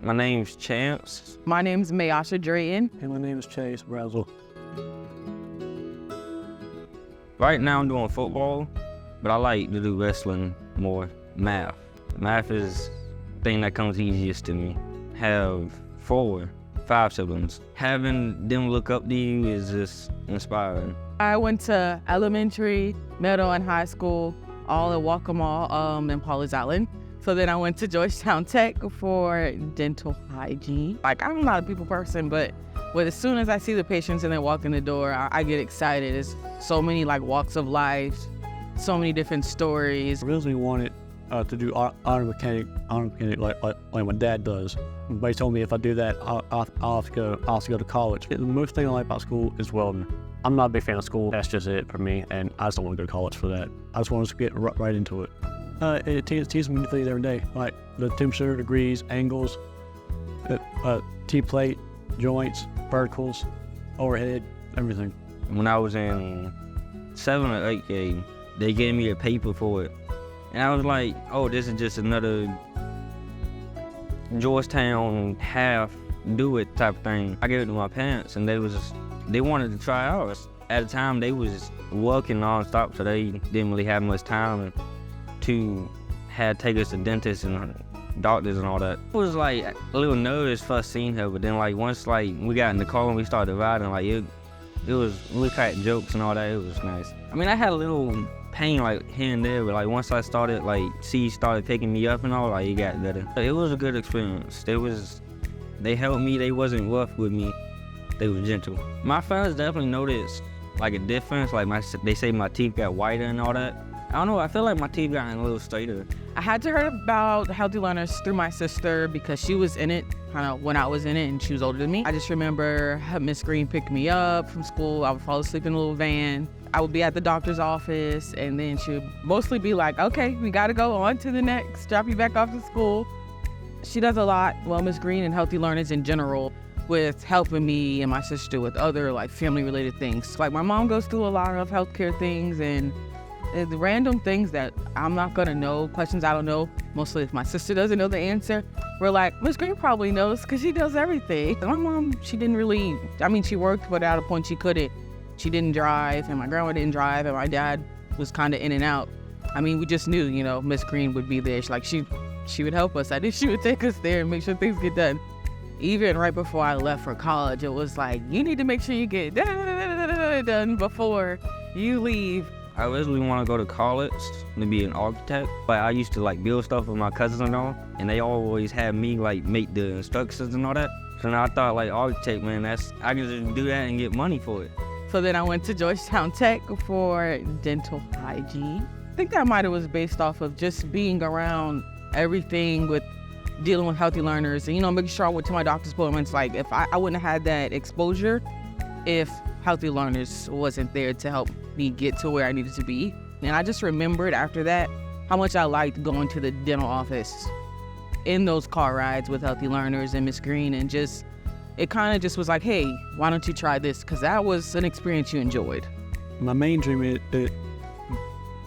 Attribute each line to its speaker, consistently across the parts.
Speaker 1: My name's Chance.
Speaker 2: My name's Mayasha Drayton.
Speaker 3: And my name is Chase Brazel.
Speaker 1: Right now I'm doing football, but I like to do wrestling more. Math. Math is the thing that comes easiest to me. Have 5 siblings. Having them look up to you is just inspiring.
Speaker 2: I went to elementary, middle, and high school, all at Waccamaw in Paulus Island. So then I went to Georgetown Tech for dental hygiene. Like, I'm not a people person, but as soon as I see the patients and they walk in the door, I get excited. There's so many walks of life, so many different stories.
Speaker 3: I originally wanted to do auto mechanic like my dad does. But he told me if I do that, I'll have to go to college. The most thing I like about school is welding. I'm not a big fan of school. That's just it for me, and I just don't want to go to college for that. I just want to get right into it. It teaches me new things every day, like the temperature, degrees, angles, T-plate, joints, verticals, overhead, everything.
Speaker 1: When I was in 7th or 8th grade, they gave me a paper for it. And I was like, oh, this is just another Georgetown do it type of thing. I gave it to my parents, and they wanted to try out. At the time, they was working nonstop, so they didn't really have much time to take us to dentists and doctors and all that. I was like a little nervous first seeing her, but then once we got in the car and we started riding, it was, we cracked jokes and all that. It was nice. I mean, I had a little pain here and there, but once I started she started picking me up and all, it got better. It was a good experience. They helped me. They wasn't rough with me. They was gentle. My friends definitely noticed a difference. They say my teeth got whiter and all that. I don't know, I feel like my teeth got a little straighter.
Speaker 2: I had to hear about Healthy Learners through my sister because she was in it kind of when I was in it, and she was older than me. I just remember Miss Green picked me up from school. I would fall asleep in a little van. I would be at the doctor's office, and then she would mostly be like, okay, we gotta go on to the next, drop you back off to school. She does a lot, Miss Green and Healthy Learners in general, with helping me and my sister with other family related things. My mom goes through a lot of healthcare things and the random things that I'm not gonna know, questions I don't know. Mostly if my sister doesn't know the answer, we're like, Miss Green probably knows because she does everything. My mom, she didn't really, she worked, but at a point she couldn't. She didn't drive, and my grandma didn't drive, and my dad was kind of in and out. We just knew, Miss Green would be there. She would help us. I knew she would take us there and make sure things get done. Even right before I left for college, it was you need to make sure you get done before you leave.
Speaker 1: I originally want to go to college to be an architect, but I used to build stuff with my cousins and all, and they always had me make the instructions and all that. So now I thought architect, man, I can just do that and get money for it.
Speaker 2: So then I went to Georgetown Tech for dental hygiene. I think that was based off of just being around everything with dealing with healthy learners and, making sure I went to my doctor's appointments. If I wouldn't have had that exposure if healthy learners wasn't there to help me get to where I needed to be. And I just remembered after that how much I liked going to the dental office in those car rides with healthy learners and Miss Green, and it kind of just was hey, why don't you try this? Because that was an experience you enjoyed.
Speaker 3: My main dream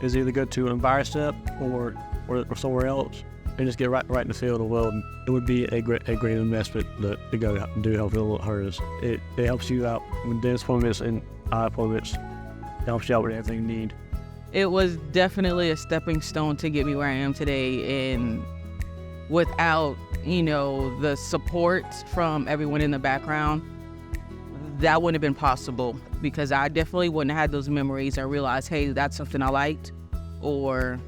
Speaker 3: is either go to Envirostep or somewhere else and just get right in the field of welding. It would be a great investment to go do healthy learners. It helps you out with dentist appointments and eye appointments. It helps you out with everything you need.
Speaker 2: It was definitely a stepping stone to get me where I am today, and without the support from everyone in the background, that wouldn't have been possible, because I definitely wouldn't have had those memories and realized, hey, that's something I liked, or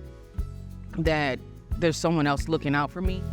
Speaker 2: that there's someone else looking out for me.